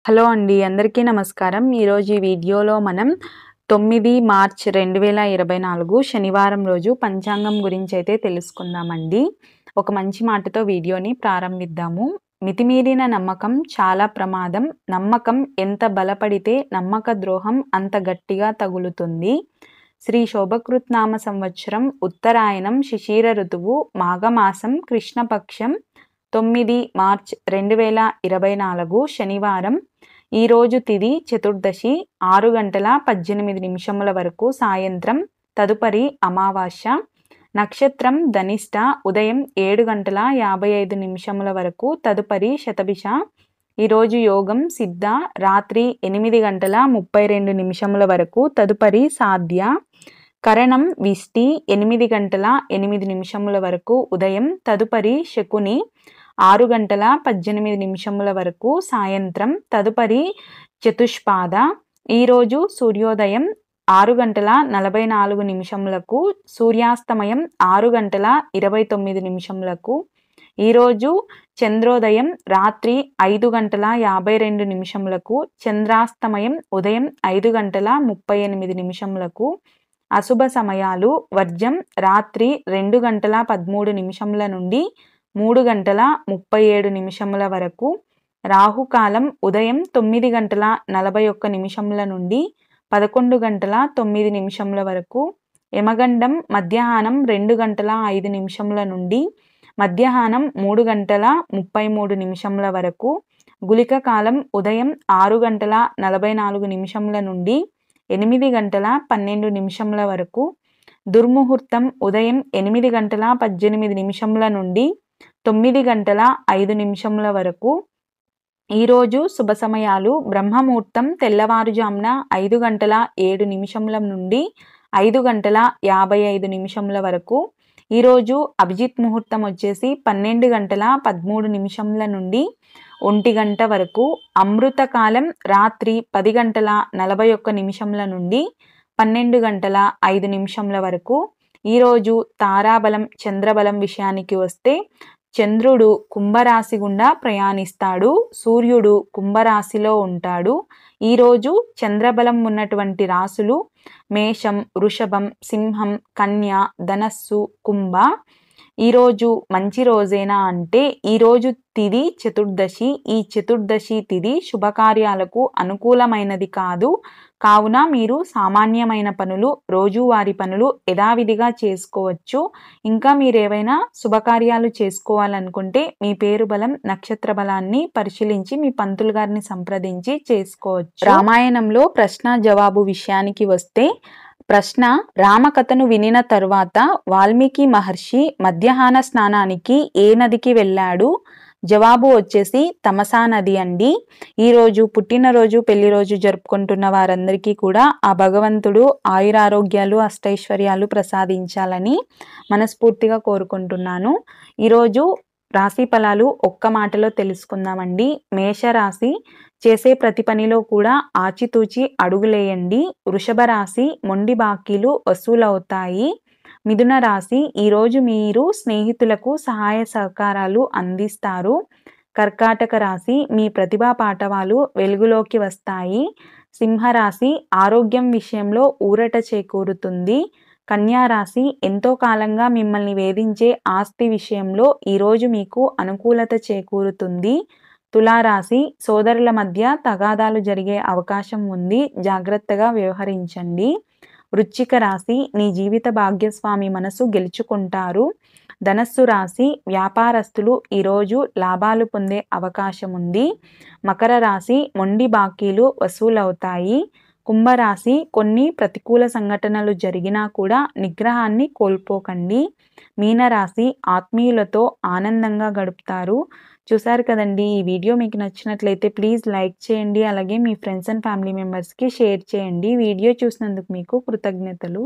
Hello అండి, అందరికీ నమస్కారం. ఈరోజు ఈ వీడియోలో మనం 9 మార్చ్ 2024 శనివారం రోజు పంచాంగం గురించి అయితే తెలుసుకుందామండి. ఒక మంచి మాటతో వీడియోని ప్రారంభిద్దాము. మితిమీరిన నమ్మకం చాలా ప్రమాదం. నమ్మకం ఎంత బలపడితే నమ్మక ద్రోహం అంత గట్టిగా తగులుతుంది. శ్రీ శోభకృత్నామ సంవత్సరం ఉత్తరాయణం శిశిర ఋతువు మాఘమాసం కృష్ణపక్షం 9 మార్చ్ 2024 శనివారం. ఈరోజు తిథి చతుర్దశి 6 గంటల 18 నిమిషముల వరకు సాయంత్రం. తదుపరి అమావాస్య. నక్షత్రం ధనిష్ట ఉదయం 7 గంటల 55 నిమిషముల వరకు. తదుపరి శతభిష. ఈరోజు యోగం సిద్ధ రాత్రి 8 గంటల 32 నిమిషముల వరకు. తదుపరి సాధ్య. కరణం విష్టి 8 గంటల 8 నిమిషముల వరకు ఉదయం. తదుపరి శకుని 6 గంటల 18 నిమిషముల వరకు సాయంత్రం. తదుపరి చతుష్పాద. ఈరోజు సూర్యోదయం 6 గంటల 44 నిమిషములకు, సూర్యాస్తమయం 6 గంటల 29 నిమిషములకు. ఈరోజు చంద్రోదయం రాత్రి 5 గంటల 52 నిమిషములకు, చంద్రాస్తమయం ఉదయం 5 గంటల 38 నిమిషములకు. అశుభ సమయాలు వర్జం రాత్రి 2 గంటల 13 నిమిషముల నుండి 3 గంటల 37 నిమిషముల వరకు. రాహుకాలం ఉదయం 9 గంటల 41 నిమిషముల నుండి 11 గంటల 9 నిమిషముల వరకు. యమగండం మధ్యాహ్నం 2 గంటల 5 నిమిషముల నుండి మధ్యాహ్నం 3 గంటల 33 నిమిషముల వరకు. గుళిక కాలం ఉదయం 6 గంటల 44 నిమిషముల నుండి 8 గంటల 12 నిమిషముల వరకు. దుర్ముహూర్తం ఉదయం 8 గంటల 18 నిమిషముల నుండి 9 గంటల 5 నిమిషముల వరకు. ఈరోజు శుభ సమయాలు బ్రహ్మముహూర్తం తెల్లవారుజామున 5 గంటల 7 నిమిషముల నుండి 5 గంటల 55 నిమిషముల వరకు. ఈరోజు అభిజిత్ ముహూర్తం వచ్చేసి 12 గంటల 13 నిమిషముల నుండి 1 గంట వరకు. అమృతకాలం రాత్రి 10 గంటల 41 నిమిషముల నుండి 12 గంటల 5 నిమిషముల వరకు. ఈరోజు తారాబలం చంద్రబలం విషయానికి వస్తే చంద్రుడు కుంభరాశి గుండా ప్రయాణిస్తాడు, సూర్యుడు కుంభరాశిలో ఉంటాడు. ఈరోజు చంద్రబలం ఉన్నటువంటి రాశులు మేషం, వృషభం, సింహం, కన్య, ధనస్సు, కుంభ. ఈరోజు మంచి రోజేనా అంటే ఈరోజు తిథి చతుర్దశి. ఈ చతుర్దశి తిథి శుభకార్యాలకు అనుకూలమైనది కాదు. కావున మీరు సామాన్యమైన పనులు, రోజువారి పనులు యథావిధిగా చేసుకోవచ్చు. ఇంకా మీరు ఏవైనా శుభకార్యాలు చేసుకోవాలనుకుంటే మీ పేరు బలం, నక్షత్ర బలాన్ని పరిశీలించి మీ పంతులు గారిని సంప్రదించి చేసుకోవచ్చు. రామాయణంలో ప్రశ్న జవాబు విషయానికి వస్తే ప్రశ్న: రామకథను వినిన తరువాత వాల్మీకి మహర్షి మధ్యాహ్న స్నానానికి ఏ నదికి వెళ్ళాడు? జవాబు వచ్చేసి తమసా నది అండి. ఈరోజు పుట్టినరోజు, పెళ్లి రోజు జరుపుకుంటున్న వారందరికీ కూడా ఆ భగవంతుడు ఆయురారోగ్యాలు, అష్టైశ్వర్యాలు ప్రసాదించాలని మనస్ఫూర్తిగా కోరుకుంటున్నాను. ఈరోజు రాశి ఫలాలు ఒక్క మాటలో తెలుసుకుందామండి. మేషరాశి చేసే ప్రతి పనిలో కూడా ఆచితూచి అడుగులేయండి. వృషభ రాశి మొండి బాకీలు వసూలవుతాయి. మిథున రాశి ఈరోజు మీరు స్నేహితులకు సహాయ సహకారాలు అందిస్తారు. కర్కాటక రాశి మీ ప్రతిభా పాటవాలు వెలుగులోకి వస్తాయి. సింహరాశి ఆరోగ్యం విషయంలో ఊరట చేకూరుతుంది. కన్యా రాశి ఎంతో కాలంగా మిమ్మల్ని వేధించే ఆస్తి విషయంలో ఈరోజు మీకు అనుకూలత చేకూరుతుంది. తులారాశి సోదరుల మధ్య తగాదాలు జరిగే అవకాశం ఉంది, జాగ్రత్తగా వ్యవహరించండి. వృశ్చిక రాశి నీ జీవిత భాగ్యస్వామి మనసు గెలుచుకుంటారు. ధనస్సు రాశి వ్యాపారస్తులు ఈరోజు లాభాలు పొందే అవకాశం ఉంది. మకర రాశి మొండి బాకీలు వసూలవుతాయి. కుంభరాశి కొన్ని ప్రతికూల సంఘటనలు జరిగినా కూడా నిగ్రహాన్ని కోల్పోకండి. మీనరాశి ఆత్మీయులతో ఆనందంగా గడుపుతారు. చూసారు కదండి, ఈ వీడియో మీకు నచ్చినట్లయితే ప్లీజ్ లైక్ చేయండి. అలాగే మీ ఫ్రెండ్స్ అండ్ ఫ్యామిలీ మెంబర్స్కి షేర్ చేయండి. వీడియో చూసినందుకు మీకు కృతజ్ఞతలు.